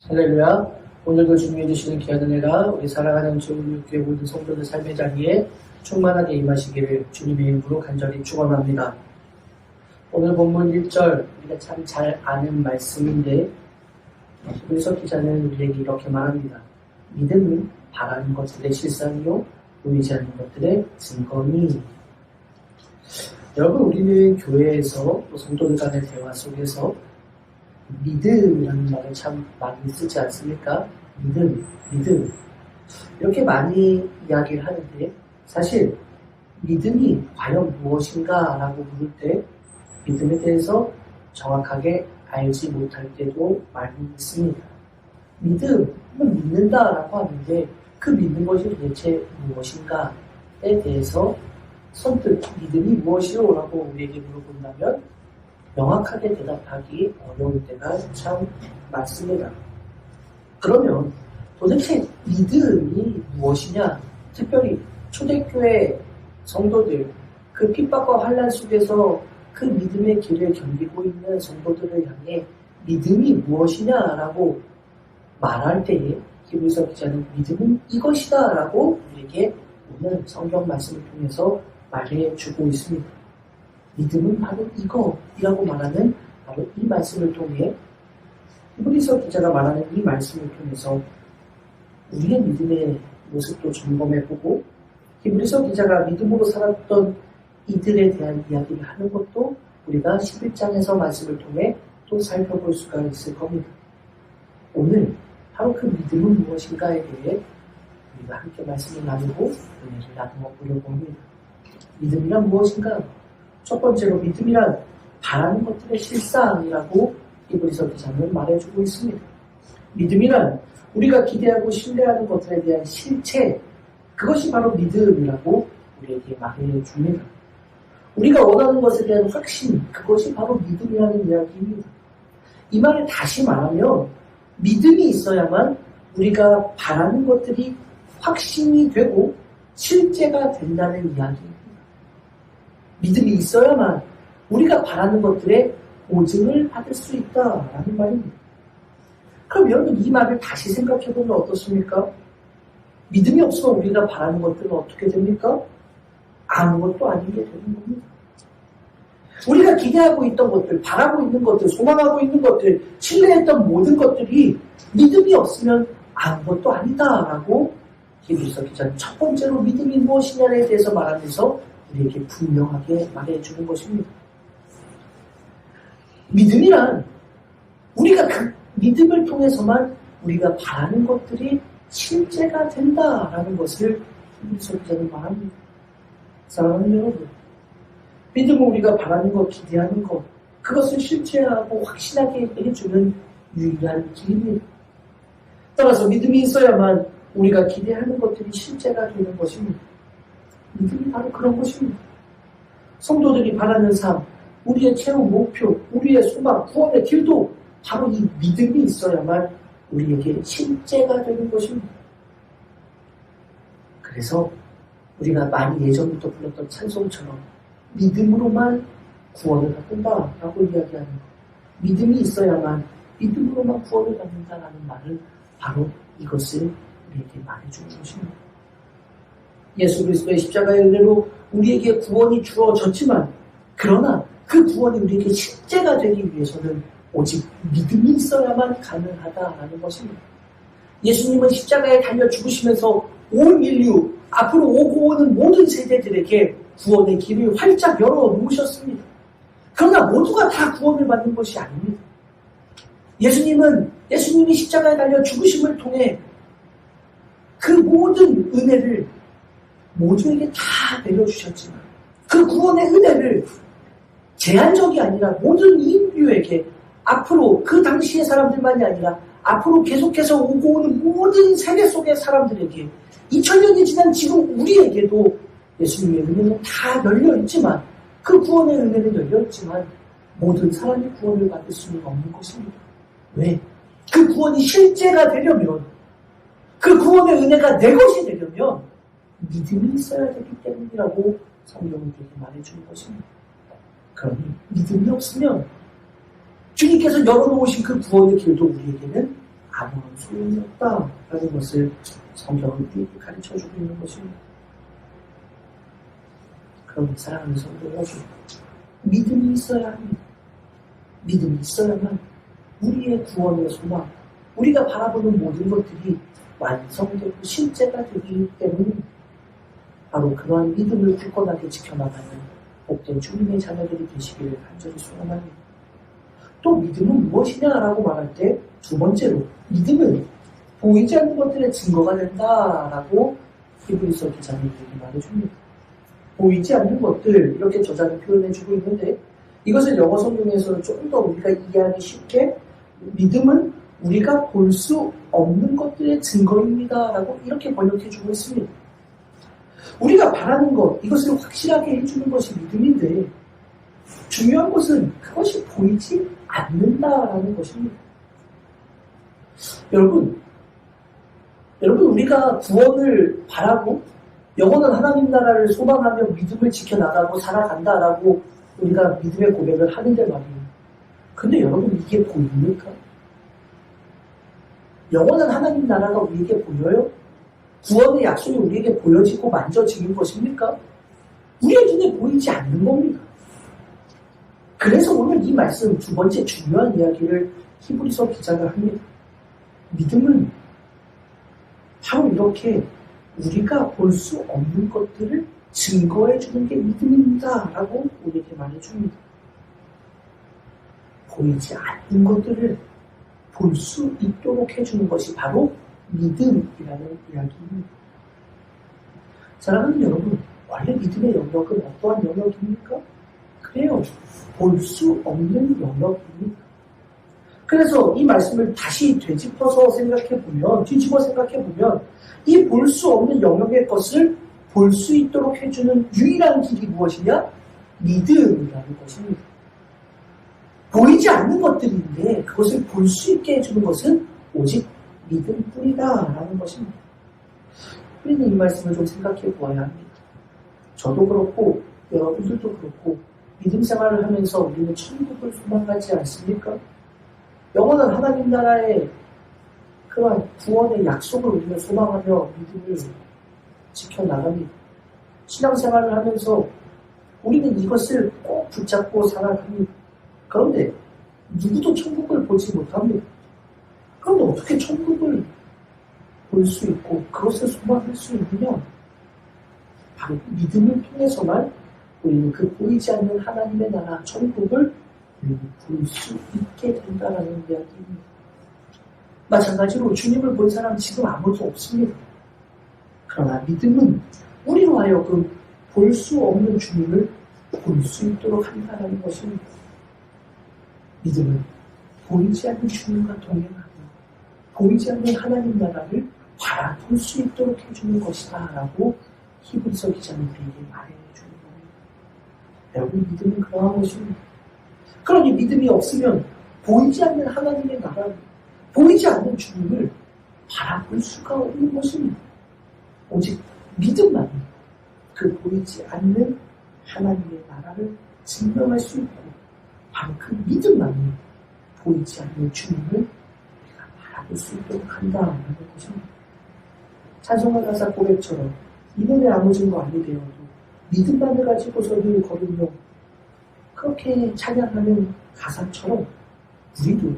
할렐루야. 오늘도 주님이 주시는 귀한 은혜가 우리 살아가는 주님교회 모든 성도들 삶의 자리에 충만하게 임하시기를 주님의 이름으로 간절히 축원합니다. 오늘 본문 1절 우리가 참 잘 아는 말씀인데 히브리서 기자는 우리에게 이렇게 말합니다. 믿음은 바라는 것들의 실상이요 보이지 않는 것들의 증거니. 여러분, 우리는 교회에서 또 성도들 간의 대화 속에서 믿음이라는 말을 참 많이 쓰지 않습니까? 믿음. 이렇게 많이 이야기를 하는데 사실 믿음이 과연 무엇인가 라고 물을 때 믿음에 대해서 정확하게 알지 못할 때도 많이 있습니다. 믿음은 믿는다라고 하는데 그 믿는 것이 도대체 무엇인가에 대해서 선뜻 믿음이 무엇이요? 라고 우리에게 물어본다면 명확하게 대답하기 어려울 때가 참 많습니다. 그러면 도대체 믿음이 무엇이냐? 특별히 초대교회 성도들, 그 핍박과 환난 속에서 그 믿음의 길을 견디고 있는 성도들을 향해 믿음이 무엇이냐라고 말할 때에 히브리서 기자는 믿음은 이것이다 라고 우리에게 오늘 성경 말씀을 통해서 말해주고 있습니다. 믿음은 바로 이거이라고 말하는 바로 이 말씀을 통해 히브리서 기자가 말하는 이 말씀을 통해서 우리의 믿음의 모습도 점검해보고 히브리서 기자가 믿음으로 살았던 이들에 대한 이야기를 하는 것도 우리가 11장에서 말씀을 통해 또 살펴볼 수가 있을 겁니다. 오늘 바로 그 믿음은 무엇인가에 대해 우리가 함께 말씀을 나누고 은혜를 나누어 보려고 합니다. 믿음이란 무엇인가? 첫 번째로 믿음이란 바라는 것들의 실상이라고 히브리서 기자는 말해주고 있습니다. 믿음이란 우리가 기대하고 신뢰하는 것들에 대한 실체, 그것이 바로 믿음이라고 우리에게 말해줍니다. 우리가 원하는 것에 대한 확신, 그것이 바로 믿음이라는 이야기입니다. 이 말을 다시 말하면 믿음이 있어야만 우리가 바라는 것들이 확신이 되고 실제가 된다는 이야기입니다. 믿음이 있어야만 우리가 바라는 것들의 보증을 받을 수 있다라는 말입니다. 그럼 여러분, 이 말을 다시 생각해보면 어떻습니까? 믿음이 없으면 우리가 바라는 것들은 어떻게 됩니까? 아무것도 아니게 되는 겁니다. 우리가 기대하고 있던 것들, 바라고 있는 것들, 소망하고 있는 것들, 신뢰했던 모든 것들이 믿음이 없으면 아무것도 아니다라고 히브리서 기자는 첫 번째로 믿음이 무엇이냐에 대해서 말하면서 우리에게 분명하게 말해주는 것입니다. 믿음이란 우리가 그 믿음을 통해서만 우리가 바라는 것들이 실제가 된다라는 것을 히브리서 기자는 말합니다. 사랑하는 여러분, 믿음은 우리가 바라는 것, 기대하는 것, 그것을 실체하고 확신하게 해주는 유일한 길입니다. 따라서 믿음이 있어야만 우리가 기대하는 것들이 실제가 되는 것입니다. 믿음이 바로 그런 것입니다. 성도들이 바라는 삶, 우리의 최후 목표, 우리의 소망, 구원의 길도 바로 이 믿음이 있어야만 우리에게 실제가 되는 것입니다. 그래서 우리가 많이 예전부터 불렀던 찬송처럼 믿음으로만 구원을 받는다라고 이야기하는 것. 믿음이 있어야만 믿음으로만 구원을 받는다라는 말은 바로 이것을 우리에게 말해주는 것입니다. 예수 그리스도의 십자가의 은혜로 우리에게 구원이 주어졌지만 그러나 그 구원이 우리에게 실제가 되기 위해서는 오직 믿음이 있어야만 가능하다라는 것입니다. 예수님은 십자가에 달려 죽으시면서 온 인류, 앞으로 오고 오는 모든 세대들에게 구원의 길을 활짝 열어놓으셨습니다. 그러나 모두가 다 구원을 받는 것이 아닙니다. 예수님이 십자가에 달려 죽으심을 통해 그 모든 은혜를 모두에게 다 내려주셨지만 그 구원의 은혜를 제한적이 아니라 모든 인류에게 앞으로 그 당시의 사람들만이 아니라 앞으로 계속해서 오고 오는 모든 세대 속의 사람들에게 2000년이 지난 지금 우리에게도 예수님의 은혜는 다 열려있지만 그 구원의 은혜는 열려있지만 모든 사람이 구원을 받을 수는 없는 것입니다. 왜? 그 구원이 실제가 되려면 그 구원의 은혜가 내 것이 되려면 믿음이 있어야 되기 때문이라고 성경은 그렇게 말해주는 것입니다. 그러니 믿음이 없으면 주님께서 열어놓으신 그 구원의 길도 우리에게는 아무런 소용이 없다라는 것을 성경은 이렇게 가르쳐주고 있는 것입니다. 그럼 사랑하는 성도 여러분, 믿음이 있어야 합니다. 믿음이 있어야만 우리의 구원의 소망, 우리가 바라보는 모든 것들이 완성되고 실제가 되기 때문에 바로 그러한 믿음을 굳건하게 지켜나가는 복된 주님의 자녀들이 되시기를 간절히 소원합니다. 또 믿음은 무엇이냐라고 말할 때 두 번째로 믿음은 보이지 않는 것들의 증거가 된다라고 히브리서 기자님들이 말해줍니다. 보이지 않는 것들 이렇게 저자는 표현해주고 있는데 이것을 영어 성경에서는 조금 더 우리가 이해하기 쉽게 믿음은 우리가 볼 수 없는 것들의 증거입니다 라고 이렇게 번역해주고 있습니다. 우리가 바라는 것 이것을 확실하게 해주는 것이 믿음인데 중요한 것은 그것이 보이지 않는다라는 것입니다. 여러분 우리가 구원을 바라고 영원한 하나님 나라를 소망하며 믿음을 지켜나가고 살아간다라고 우리가 믿음의 고백을 하는데 말이에요. 근데 여러분 이게 보입니까? 영원한 하나님 나라가 우리에게 보여요? 구원의 약속이 우리에게 보여지고 만져지는 것입니까? 우리의 눈에 보이지 않는 겁니다. 그래서 오늘 이 말씀 두 번째 중요한 이야기를 히브리서 기자가 합니다. 믿음은 바로 이렇게 우리가 볼 수 없는 것들을 증거해 주는 게 믿음입니다 라고 우리에게 말해줍니다. 보이지 않는 것들을 볼 수 있도록 해주는 것이 바로 믿음이라는 이야기입니다. 사랑하는 여러분, 원래 믿음의 영역은 어떠한 영역입니까? 그래요. 볼 수 없는 영역입니다. 그래서 이 말씀을 다시 뒤집어 생각해보면 이 볼 수 없는 영역의 것을 볼 수 있도록 해주는 유일한 길이 무엇이냐? 믿음이라는 것입니다. 보이지 않는 것들인데 그것을 볼 수 있게 해주는 것은 오직 믿음뿐이다라는 것입니다. 우리는 이 말씀을 좀 생각해 보아야 합니다. 저도 그렇고 여러분들도 그렇고 믿음 생활을 하면서 우리는 천국을 소망하지 않습니까? 영원한 하나님 나라의 그러한 구원의 약속을 우리는 소망하며 믿음을 지켜나갑니다. 신앙생활을 하면서 우리는 이것을 꼭 붙잡고 살아갑니다. 그런데 누구도 천국을 보지 못합니다. 그런데 어떻게 천국을 볼 수 있고 그것을 소망할 수 있느냐? 바로 믿음을 통해서만 우리는 그 보이지 않는 하나님의 나라 천국을 볼 수 있게 된다는 이야기입니다. 마찬가지로 주님을 본 사람 지금 아무도 없습니다. 그러나 믿음은 우리로 하여금 볼 수 없는 주님을 볼 수 있도록 한다는 것입니다. 믿음은 보이지 않는 주님과 동행하며 보이지 않는 하나님 나라를 바라볼 수 있도록 해주는 것이다 라고 히브리서 기자는 우리에게 말해주는 겁니다. 여러분 믿음은 그러한 것입니다. 그러니 믿음이 없으면 보이지 않는 하나님의 나라를 보이지 않는 주님을 바라볼 수가 없는 것입니다. 오직 믿음만이 그 보이지 않는 하나님의 나라를 증명할 수 있고 바로 그 믿음만이 보이지 않는 주님을 우리가 바라볼 수 있도록 한다는 것입니다. 찬송가 가사 고백처럼 이번에 아무 증거 아니 되어도 믿음만을 가지고서 늘 걸으며 그렇게 찬양하는 가사처럼 우리도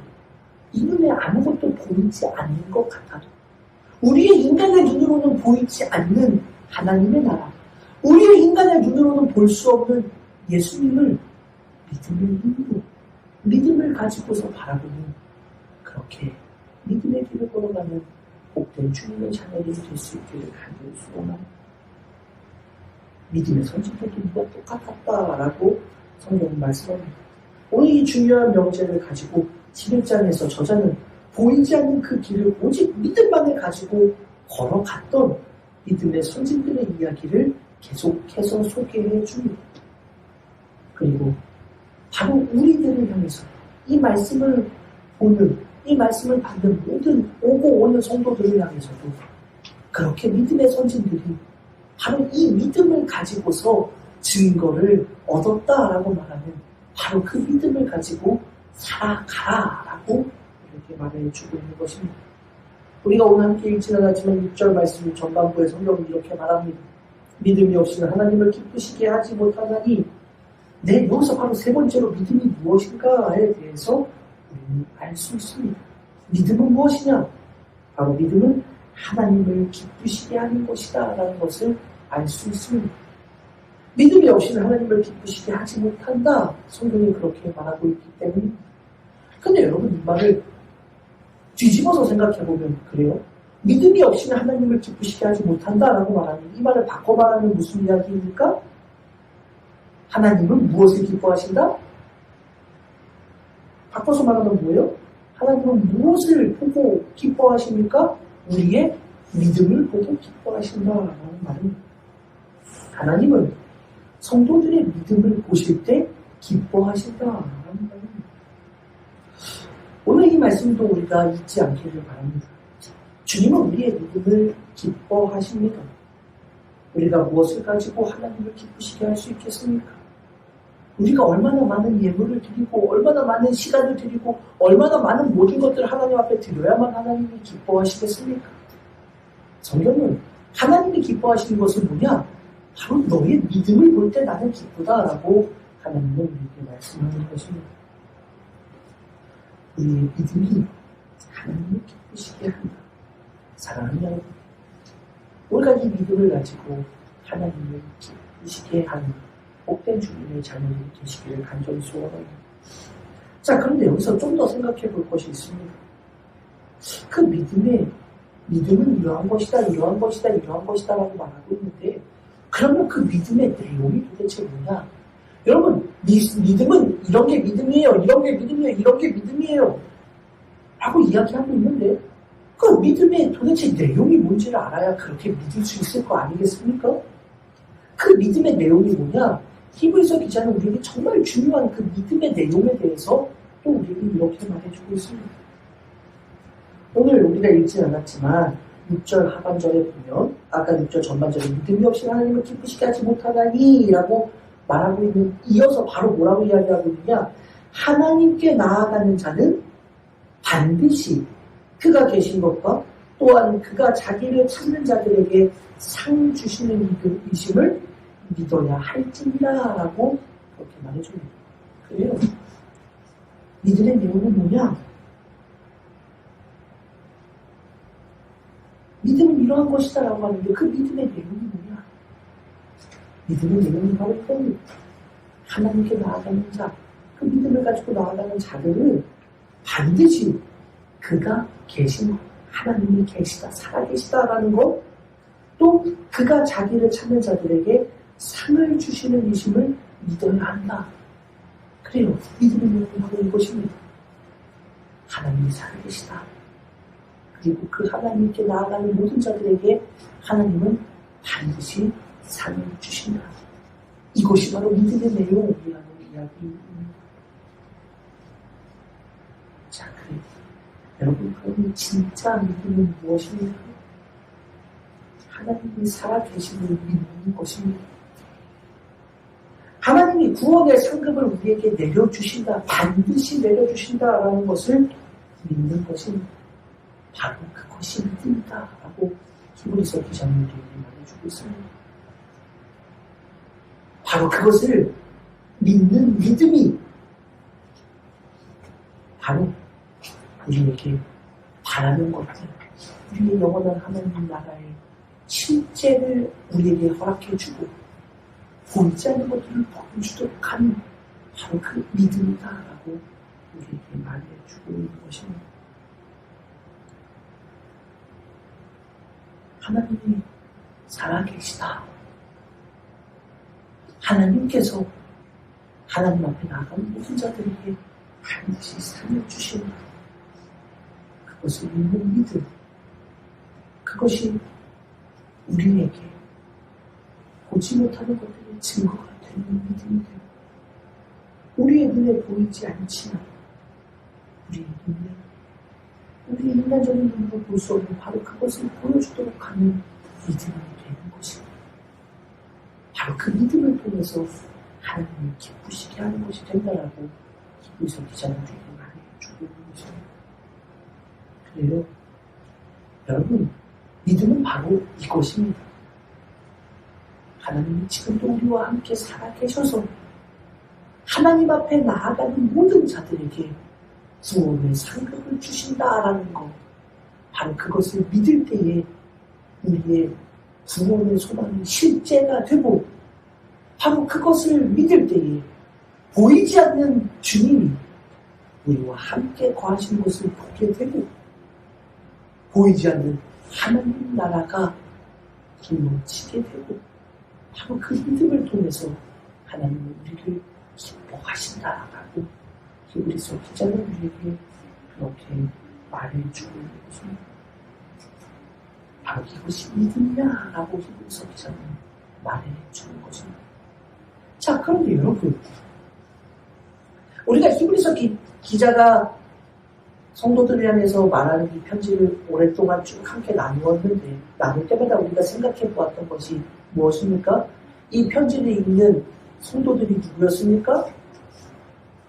이 눈에 아무것도 보이지 않는 것 같아도 우리의 인간의 눈으로는 보이지 않는 하나님의 나라, 우리의 인간의 눈으로는 볼 수 없는 예수님을 믿음의 힘으로 믿음을 가지고서 바라보는 그렇게 믿음의 길을 걸어가는 복된 주님의 자녀들이 될 수 있기를 간절히 소원합니다. 믿음의 선진들도 누가 똑같았다라고 성경은 말씀합니다. 오늘 이 중요한 명제를 가지고 11장에서 저자는 보이지 않는 그 길을 오직 믿음만을 가지고 걸어갔던 믿음의 선진들의 이야기를 계속해서 소개해 줍니다. 그리고 바로 우리들을 향해서 이 말씀을 보는, 이 말씀을 받는 모든 오고 오는 성도들을 향해서도 그렇게 믿음의 선진들이 바로 이 믿음을 가지고서 증거를 얻었다라고 말하는 바로 그 믿음을 가지고 살아가라라고 이렇게 말해주고 있는 것입니다. 우리가 오늘 함께 읽지는 않았지만 6절 말씀 전반부의 성경은 이렇게 말합니다. 믿음이 없이는 하나님을 기쁘시게 하지 못하나니, 네, 여기서 바로 세 번째로 믿음이 무엇인가에 대해서 우리는 알 수 있습니다. 믿음은 무엇이냐? 바로 믿음은 하나님을 기쁘시게 하는 것이다 라는 것을 알 수 있습니다. 믿음이 없이는 하나님을 기쁘시게 하지 못한다. 성경이 그렇게 말하고 있기 때문입니다. 근데 여러분 이 말을 뒤집어서 생각해보면 그래요? 믿음이 없이는 하나님을 기쁘시게 하지 못한다라고 말하는 이 말을 바꿔 말하면 무슨 이야기입니까? 하나님은 무엇을 기뻐하신다? 바꿔서 말하면 뭐예요? 하나님은 무엇을 보고 기뻐하십니까? 우리의 믿음을 보고 기뻐하신다라는 말입니다. 하나님은 성도들의 믿음을 보실 때 기뻐하신다라는 말입니다. 오늘 이 말씀도 우리가 잊지 않기를 바랍니다. 주님은 우리의 믿음을 기뻐하십니다. 우리가 무엇을 가지고 하나님을 기쁘시게 할 수 있겠습니까? 우리가 얼마나 많은 예물을 드리고 얼마나 많은 시간을 드리고 얼마나 많은 모든 것들을 하나님 앞에 드려야만 하나님이 기뻐하시겠습니까? 성경은 하나님이 기뻐하시는 것은 뭐냐? 바로 너의 믿음을 볼 때 나는 기쁘다라고 하나님은 우리에게 말씀하는 것입니다. 우리의 믿음이 하나님을 기쁘시게 한다. 사랑하는 여러분, 우리가 이 믿음을 가지고 하나님을 기쁘시게 하는 복된 주님의 자녀들이 되시기를 간절히 소원합니다. 자, 그런데 여기서 좀 더 생각해 볼 것이 있습니다. 그 믿음은 이러한 것이다, 이러한 것이다, 이러한 것이다 라고 말하고 있는데, 그러면 그 믿음의 내용이 도대체 뭐냐? 여러분, 믿음은 이런 게 믿음이에요, 이런 게 믿음이에요, 이런 게 믿음이에요 라고 이야기하고 있는데, 그 믿음의 도대체 내용이 뭔지를 알아야 그렇게 믿을 수 있을 거 아니겠습니까? 그 믿음의 내용이 뭐냐? 히브리서 기자는 우리에게 정말 중요한 그 믿음의 내용에 대해서 또 우리에게 이렇게 말해주고 있습니다. 오늘 우리가 읽지 않았지만 6절 하반절에 보면 아까 6절 전반절에 믿음이 없이 하나님을 기쁘시게 하지 못하다니 라고 말하고 있는, 이어서 바로 뭐라고 이야기하고 있느냐? 하나님께 나아가는 자는 반드시 그가 계신 것과 또한 그가 자기를 찾는 자들에게 상 주시는 이심을 믿어야 할지니라 라고 그렇게 말해줍니다. 그래요. 믿음의 내용은 뭐냐? 믿음은 이러한 것이다 라고 하는데 그 믿음의 내용이 뭐냐? 믿음의 내용이 바로 이겁니다. 하나님께 나아가는 자, 그 믿음을 가지고 나아가는 자들은 반드시 그가 계신 것, 하나님이 계시다, 살아계시다라는 것, 또 그가 자기를 찾는 자들에게 상을 주시는 이심을 믿어야 한다. 그래요. 믿음의 내용이 바로 이것입니다. 하나님이 살아계시다. 그리고 그 하나님께 나아가는 모든 자들에게 하나님은 반드시 상을 주신다. 이것이 바로 믿음의 내용이라는 이야기입니다. 자, 그래요. 여러분, 그럼 진짜 믿음은 무엇입니까? 하나님이 살아계심을 믿는 것입니다. 하나님이 구원의 상급을 우리에게 내려주신다, 반드시 내려주신다라는 것을 믿는 것입니다. 바로 그것이 믿음이다 라고 히브리서 기자는 우리에게 말해주고 있습니다. 바로 그것을 믿는 믿음이 바로 우리에게 바라는 것들, 우리의 영원한 하나님 나라의 실제를 우리에게 허락해주고 보이지 않는 것들을 보여주도록 하는 바로 그 믿음이다라고 우리에게 말해주고 있는 것입니다. 하나님이 살아계시다. 하나님께서 하나님 앞에 나가는 모든 자들에게 반드시 상을 주신다. 그것을 믿는 믿음, 그것이 우리에게 보지 못하는 것들의 증거가 되는 믿음이 되고, 우리의 눈에 보이지 않지만 우리의 인간적인 눈으로 볼 수 없는 바로 그것을 보여주도록 하는 믿음이 되는 것입니다. 바로 그 믿음을 통해서 하나님을 기쁘시게 하는 것이 된다라고 히브리서 기자는 우리에게 말해주고 있는 것입니다. 그래요. 여러분, 믿음은 바로 이것입니다. 하나님이 지금도 우리와 함께 살아계셔서 하나님 앞에 나아가는 모든 자들에게 구원의 상급을 주신다라는 것, 바로 그것을 믿을 때에 우리의 구원의 소망이 실제가 되고, 바로 그것을 믿을 때에 보이지 않는 주님이 우리와 함께 거하신 것을 보게 되고, 보이지 않는 하나님 나라가 무너지게 되고, 바로 그 믿음을 통해서 하나님은 우리를 기뻐하신다라고 히브리서 기자는 우리에게 그렇게 말해주고 있는 것입니다. 바로 이것이 믿음이야라고 히브리서 기자는 말해주는 것입니다. 자, 그런데 여러분, 우리가 히브리서 기자가 성도들을 향해서 말하는 이 편지를 오랫동안 쭉 함께 나누었는데, 나눌 때마다 우리가 생각해 보았던 것이 무엇입니까? 이 편지를 읽는 성도들이 누구였습니까?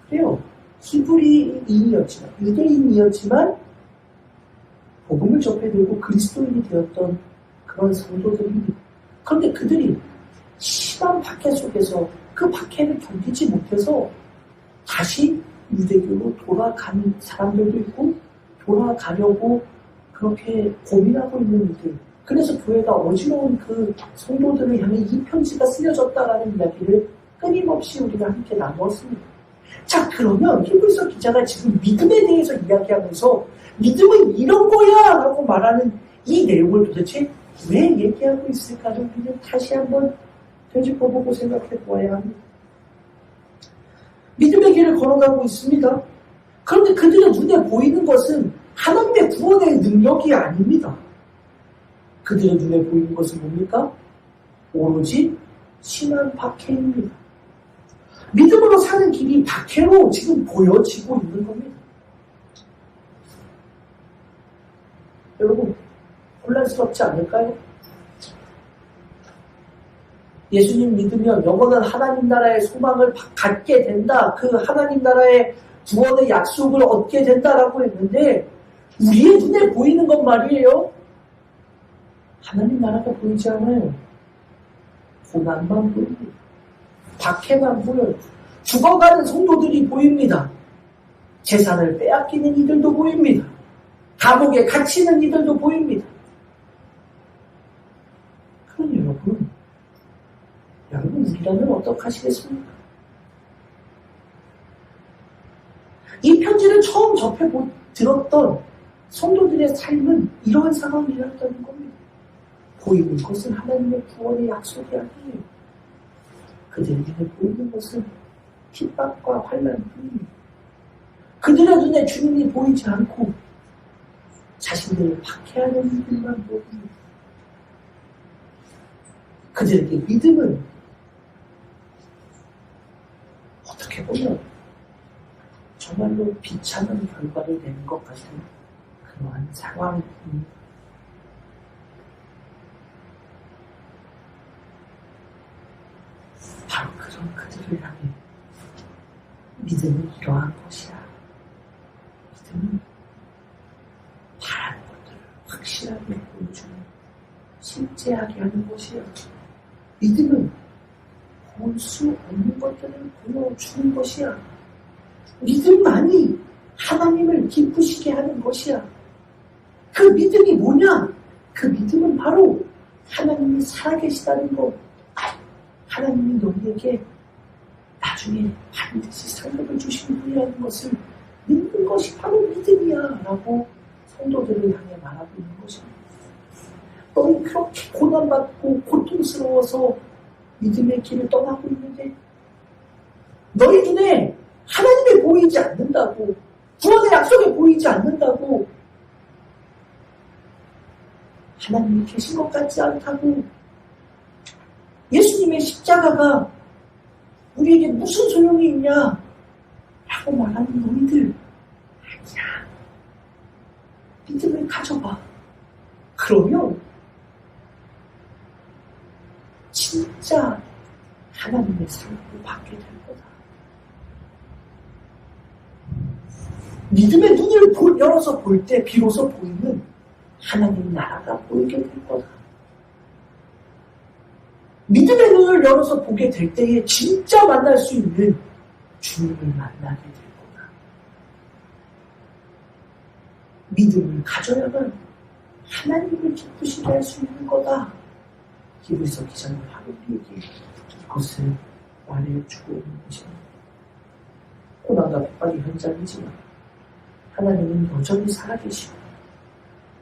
그래요. 히브리인이었지만, 유대인이었지만 복음을 접해들고 그리스도인이 되었던 그런 성도들입니다. 그런데 그들이 심한 박해 속에서 그 박해를 견디지 못해서 다시 유대교로 돌아가는 사람들도 있고, 돌아가려고 그렇게 고민하고 있는 이들. 그래서 교회가 어지러운 그 성도들을 향해 이 편지가 쓰여졌다라는 이야기를 끊임없이 우리가 함께 나누었습니다. 자, 그러면 히브리서 기자가 지금 믿음에 대해서 이야기하면서 믿음은 이런 거야 라고 말하는 이 내용을 도대체 왜 얘기하고 있을까를 우리는 다시 한번 되짚어보고 생각해 보아야 합니다. 믿음의 길을 걸어가고 있습니다. 그런데 그들의 눈에 보이는 것은 하나님의 구원의 능력이 아닙니다. 그들의 눈에 보이는 것은 뭡니까? 오로지 심한 박해입니다. 믿음으로 사는 길이 박해로 지금 보여지고 있는 겁니다. 여러분, 혼란스럽지 않을까요? 예수님 믿으면 영원한 하나님 나라의 소망을 갖게 된다. 그 하나님 나라의 구원의 약속을 얻게 된다라고 했는데, 우리의 눈에 보이는 것 말이에요. 하나님 나라가 보이지 않아요. 고난만 보입니다. 박해만 보여요. 죽어가는 성도들이 보입니다. 재산을 빼앗기는 이들도 보입니다. 감옥에 갇히는 이들도 보입니다. 그러니 여러분 우리라면 어떡하시겠습니까? 이 편지를 처음 들었던 성도들의 삶은 이러한 상황이었다는 겁니다. 보이는 것은 하나님의 구원의 약속이 아니에요. 그들의 눈에 보이는 것은 핍박과 환난뿐입니다. 그들의 눈에 주님이 보이지 않고 자신들을 박해하는 이들만 보입니다. 그들에게 믿음은 어떻게 보면 정말로 비참한 결과를 내는 것 같은 그러한 상황입니다. 바로 그런 그들을 향해 믿음은 이러한 것이야. 믿음은 바라는 것들을 확실하게 보여주는, 실제하게 하는 것이야. 믿음은 볼 수 없는 것들을 보여주는 것이야. 믿음만이 하나님을 기쁘시게 하는 것이야. 그 믿음이 뭐냐? 그 믿음은 바로 하나님이 살아계시다는 것. 하나님이 너희에게 나중에 반드시 상급을 주신 분이라는 것을 믿는 것이 바로 믿음이야 라고 성도들을 향해 말하고 있는 것입니다. 너희 그렇게 고난받고 고통스러워서 믿음의 길을 떠나고 있는데 너희 눈에 하나님이 보이지 않는다고, 구원의 약속이 보이지 않는다고, 하나님이 계신 것 같지 않다고, 예수님의 십자가가 우리에게 무슨 소용이 있냐 라고 말하는 너희들, 아니야. 믿음을 가져봐. 그러면 진짜 하나님의 사랑을 받게 될 거다. 믿음의 눈을 열어서 볼 때 비로소 보이는 하나님 나라가 보이게 될 거다. 믿음의 눈을 열어서 보게 될 때에 진짜 만날 수 있는 주님을 만나게 될 거다. 믿음을 가져야만 하나님을 기쁘시게 할 수 있는 거다. 히브리서 기자는 바로 우리에게 이것을 말해주고 있는 것입니다. 고난과 핍박이 현장이지만 하나님은 여전히 살아계시고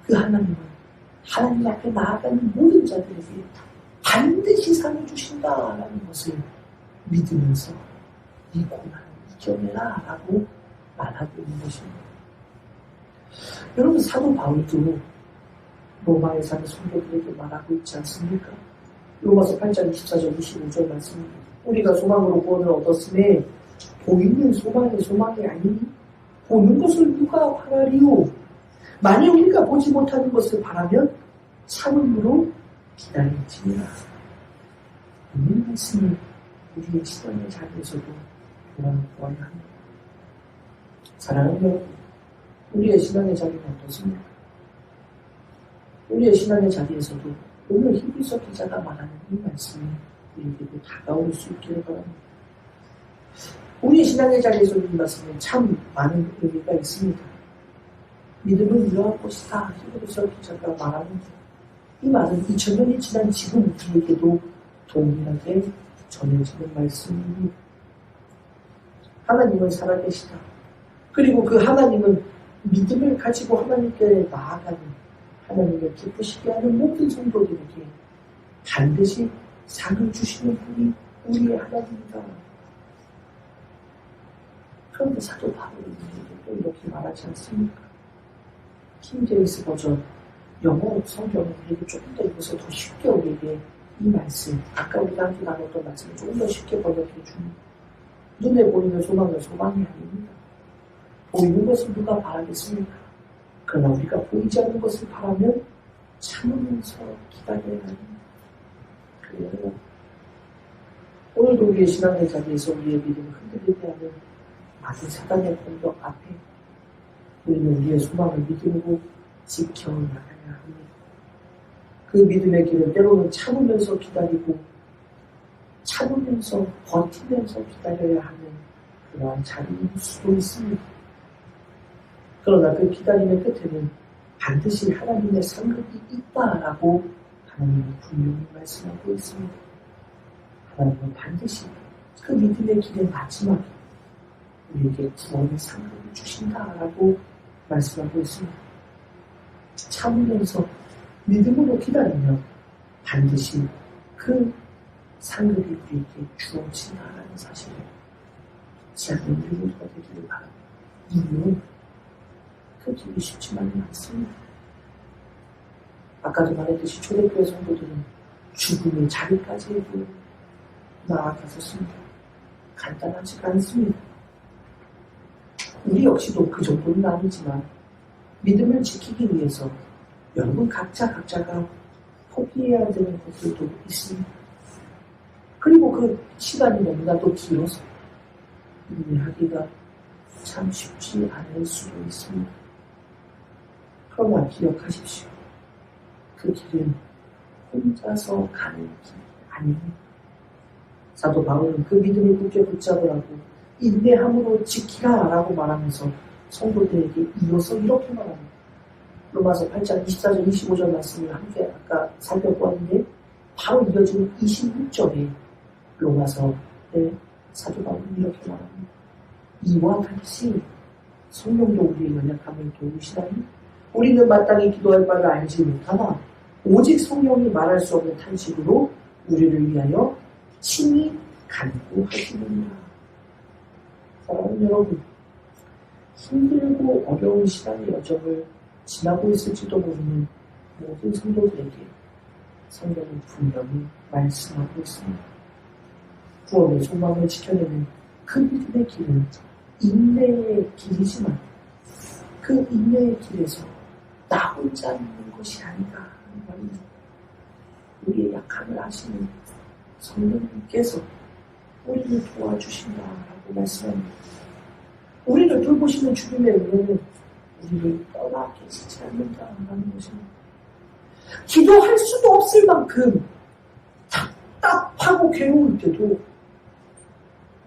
그 하나님은 하나님 앞에 나아가는 모든 자들에게 반드시 상을 주신다라는 것을 믿으면서 이 고난을 이겨내라 라고 말하고 있는 것입니다. 여러분, 사도 바울도 로마에 사는 성도들에게 말하고 있지 않습니까? 로마서 8장 24절 25절 말씀입니다. 우리가 소망으로 구원을 얻었음에 보이는 소망이 아니니 보는 것을 누가 바라리요? 만일 우리가 보지 못하는 것을 바라면 참음으로 기다릴지니라. 이 말씀을 우리의 신앙의 자리에서도 돌아보아야 합니다. 사랑하는 여러분, 우리의 신앙의 자리는 어떻습니까? 우리의 신앙의 자리에서도 오늘 히브리서 기자가 말하는 이 말씀이 우리에게도 다가올 수 있기를 바랍니다. 우리의 신앙의 자리에서 이 말씀은 참 많은 의미가 있습니다. 믿음은 이러한 것이다. 히브리서 기자가 말하는 이 말은 2000년이 지난 지금 우리에게도 동일하게 전해지는 말씀입니다. 하나님은 살아계시다. 그리고 그 하나님은 믿음을 가지고 하나님께 나아가는, 하나님을 기쁘시게 하는 모든 성도들에게 반드시 상을 주시는 분이 우리의 하나님이다. 그런데 사도 바울은 또 이렇게 말하지 않습니까? 킹제임스 버전 영어 성경은 우리에게 조금 더 이것을 더 쉽게 우리에게 이 말씀, 아까 우리가 함께 나눴던 말씀을 조금 더 쉽게 번역해 줍니다. 눈에 보이는 소망은 소망이 아닙니다. 보이는 것을 누가 바라겠습니까? 그러나 우리가 보이지 않는 것을 바라면 참으면서 기다려야 합니다. 그래요. 오늘도 우리의 신앙의 자리에서 우리의 믿음을 흔들리게 하는 많은 사단의 공격 앞에 우리는 우리의 소망을 믿음으로 지켜나가야 합니다. 그 믿음의 길은 때로는 참으면서 기다리고 참으면서 버티면서 기다려야 하는 그러한 자리일 수도 있습니다. 그러나 그 기다림의 끝에는 반드시 하나님의 상급이 있다라고 하나님은 분명히 말씀하고 있습니다. 하나님은 반드시 그 믿음의 길의 마지막에 우리에게 구원의 상급을 주신다라고 말씀하고 있습니다. 참으면서 믿음으로 기다리면 반드시 그 상급이 우리에게 주어진다라는 사실을 잊지 않는 우리가 되기를 바랍니다. 이유는 그 길이 쉽지만은 않습니다. 아까도 말했듯이 초대교회 성도들은 죽음의 자리까지도 나아갔었습니다. 간단하지가 않습니다. 우리 역시도 그 정도는 아니지만 믿음을 지키기 위해서 여러분 각자가 포기해야 되는 것들도 있습니다. 그리고 그 시간이 너무나도 길어서 이해하기가 참 쉽지 않을 수도 있습니다. 그러나 기억하십시오. 그 길은 혼자서 가는 길이 아닙니다. 사도 바울은 그 믿음을 굳게 붙잡으라고 인내함으로 지키라 라고 말하면서 성도들에게 이어서 이렇게 말합니다. 로마서 8장 24절 25절 말씀을 함께 아까 살펴보았는데 바로 이어지는 26절에 로마서의 사도 바울은 이렇게 말합니다. 이와 같이 성령도 우리의 연약함을 도우시다니 우리는 마땅히 기도할 바를 알지 못하나 오직 성령이 말할 수 없는 탄식으로 우리를 위하여 친히 간구하시느니라. 사랑하는 여러분, 힘들고 어려운 시간의 여정을 지나고 있을지도 모르는 모든 성도들에게 성경은 분명히 말씀하고 있습니다. 구원의 소망을 지켜내는 그 믿음의 길은 인내의 길이지만 그 인내의 길에서 나 혼자 있는 것이 아니다 하는 말입니다. 우리의 약함을 아시는 성령님께서 우리를 도와주신다라고 말씀합니다. 우리를 돌보시는 주님의 은혜는 우리를 떠나 계시지 않는다라는 것입니다. 기도할 수도 없을 만큼 답답하고 괴로울 때도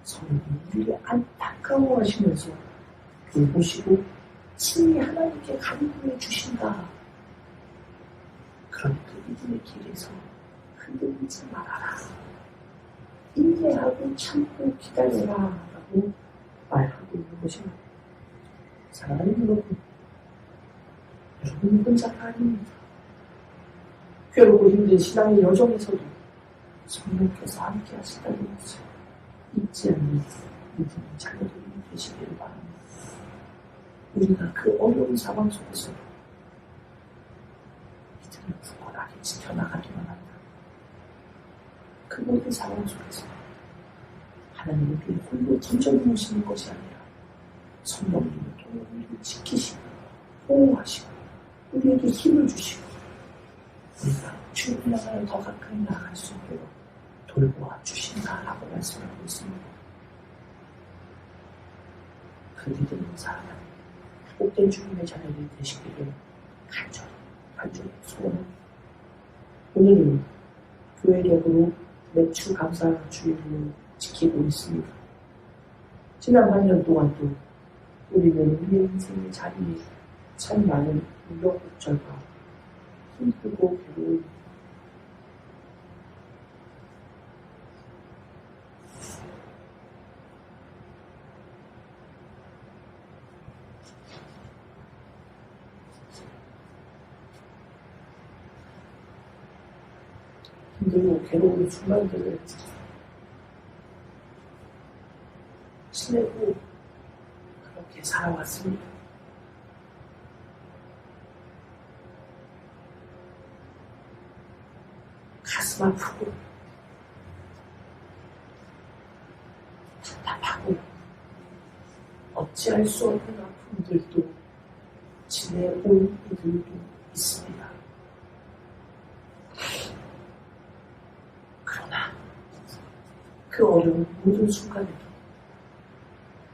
성령이 우리를 안타까워하시면서 돌보시고 친히 하나님께 간구해 주신다. 그러니까 믿음의 길에서 흔들리지 말아라. 인내하고 참고 기다려라 라고 말하고 있는 것입니다. 사랑하는 여러분, 여러분 혼자가 아닙니다. 괴롭고 힘든 신앙의 여정에서도 성령께서 함께 하신다는 것을 잊지 않는 믿음의 자녀들이 되시기를 바랍니다. 우리가 그 어려운 상황 속에서도 믿음을 굳건하게 지켜나가기만 한다. 그 모든 상황 속에서 하나님은 우리를 홀로 던져놓으시는 것이 아니라 성령님을 통해 우리를 지키시고 보호하시고 우리에게 힘을 주시고 우리가 주를 향하여 더 가까이 나아갈 수 있도록 돌보아 주신다라고 말씀하고 있습니다. 그 믿음을 살아가는 복된 주님의 자녀들이 되시기를 간절히 소원합니다. 오늘은 교회력으로 매주 감사 주일을 지키고 있습니다. 지난 한 년 동안도 우리는 우리의 인생의 자리에 참 많은 우여곡절과 힘들고 괴로운 힘들고 괴로운 순간들을 지내고 그렇게 살아왔습니다. 가슴 아프고 답답하고 어찌할 수 없는 아픔들도 지내온 이들도 있습니다. 그러나 그 어려운 모든 순간에도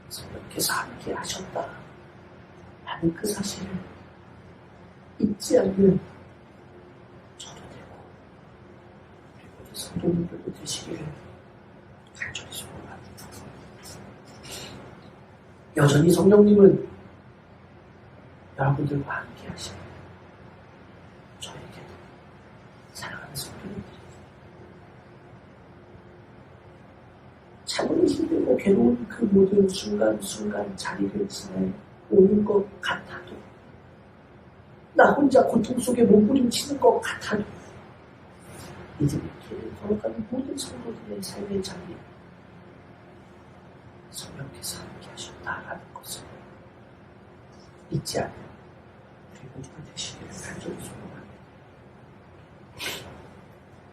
성령께서 함께 하셨다 하는 그 사실을 잊지 않는 저도 되고 그리고 성도님들도 되시기를 간절히 소원합니다. 여전히 성령님은 여러분들과 함께 하시고 저에게도 사랑하는 성도님들이 참으로 힘들고 괴로운 그 모든 순간순간 자리를 지내오는 것 같아도 나 혼자 고통 속에 몸부림치는 것 같아도 믿음의 길을 걸어가는 모든 성도들의 삶의 자리에 성령께서 함께 하셨다라는 것을 잊지 않는 우리 모두가 되시기를 간절히 소원합니다.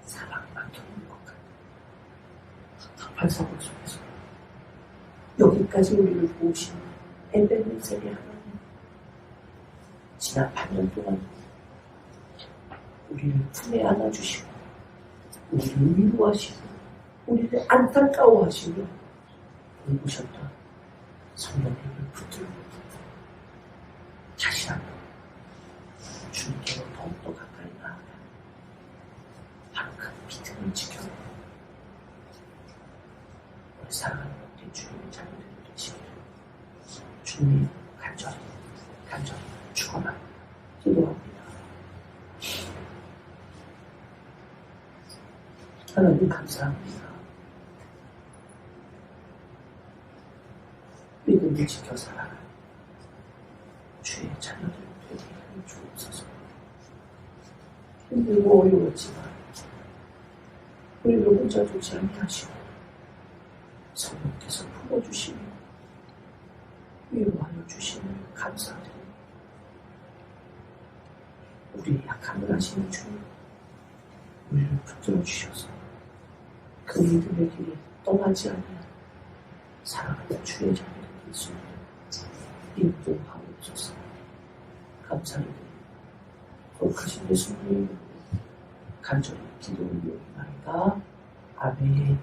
사랑이 많겠는 것 같아요. 답답한 상황 속에서 여기까지 우리를 모으신 에베네셀의 하나님, 지난 8년 동안 우리를 품에 안아주시고 우리를 위로하시고 우리를 안타까워하시며 돌보셨던 성령님을 붙들고 다시 한번 주님께로 더욱더 가까이 나아가 바로 그 믿음을 지켜라. 우리 사랑하는 우리 주님의 자녀들이 되시기를 주님 간절히 축원합니다. 기도합니다. 하나님 감사합니다. 믿음을 지켜 살아가는 주의 자녀들 되게 하여 주옵소서. 힘들고 어려웠지만 우리를 혼자 두지 않게 하시고 성령께서 품어주시며 위로하여 주시는 감사드립니다. 우리의 약함을 아시는 주님, 우리를 붙들어 주셔서 그 믿음의 길에 떠나지 않는 사랑하는 주의 자녀들이 있습니다. 인도하옵소서. 감사드립니다. 거룩하신 예수님의 이름으로 간절히 기도 올리옵나이다. 아멘.